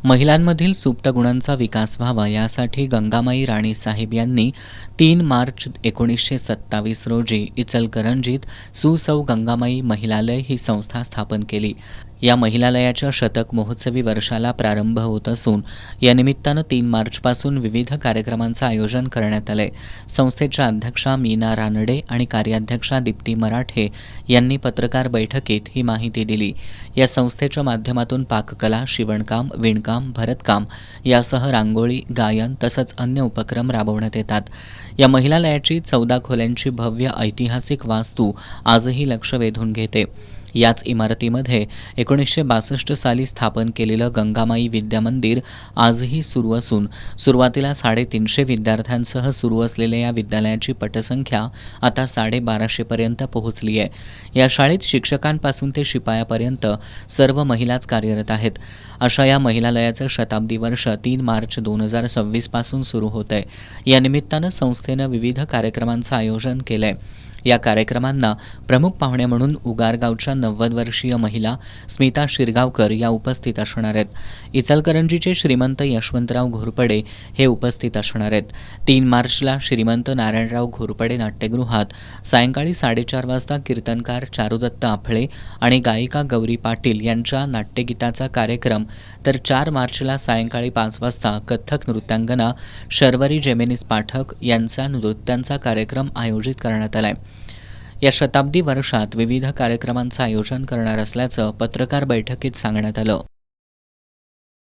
महिलांमधील सुप्त गुणांचा विकास व्हावा यासाठी गंगामाई राणी साहेब यांनी 3 मार्च 1927 रोजी इचलकरंजीत सुसौ गंगामाई महिलालय ही संस्था स्थापन केली. या महिलालयाच्या शतक महोत्सवी वर्षाला प्रारंभ होत असून या निमित्तानं 3 मार्चपासून विविध कार्यक्रमांचं आयोजन करण्यात आलंय. संस्थेच्या अध्यक्षा मीना रानडे आणि कार्याध्यक्षा दीप्ती मराठे यांनी पत्रकार बैठकीत ही माहिती दिली. या संस्थेच्या माध्यमातून पाककला, शिवणकाम, विणकाम, भरतकाम यासह रांगोळी, गायन तसंच अन्य उपक्रम राबवण्यात येतात. या महिलालयाची 14 खोल्यांची भव्य ऐतिहासिक वास्तू आजही लक्ष वेधून घेते. याच इमारतीमध्ये 1962 साली स्थापन केलेलं गंगामाई विद्यामंदिर आजही सुरू असून सुरुवातीला 350 विद्यार्थ्यांसह सुरू असलेल्या या विद्यालयाची पटसंख्या आता 1250 पर्यंत पोहोचली आहे. या शाळेत शिक्षकांपासून ते शिपायापर्यंत सर्व महिलाच कार्यरत आहेत. अशा या महिलालयाचं शताब्दी वर्ष 3 मार्च 2026 पासून सुरू होत आहे. या निमित्तानं संस्थेनं विविध कार्यक्रमांचं आयोजन केलंय. या कार्यक्रमांना प्रमुख पाहुणे म्हणून उगारगावच्या 90 वर्षीय महिला स्मिता शिरगावकर या उपस्थित असणार आहेत. इचलकरंजीचे श्रीमंत यशवंतराव घोरपडे हे उपस्थित असणार आहेत. 3 मार्चला श्रीमंत नारायणराव घोरपडे नाट्यगृहात सायंकाळी 4:30 वाजता कीर्तनकार चारुदत्त आफळे आणि गायिका गौरी पाटील यांच्या नाट्यगीताचा कार्यक्रम, तर 4 मार्चला सायंकाळी 5 वाजता कथ्थक नृत्यांगना शर्वरी जेमिनीस पाठक यांचा नृत्यांचा कार्यक्रम आयोजित करण्यात आलाय. या शताब्दी वर्षात विविध कार्यक्रमांचं आयोजन करणार असल्याचं पत्रकार बैठकीत सांगण्यात आलं.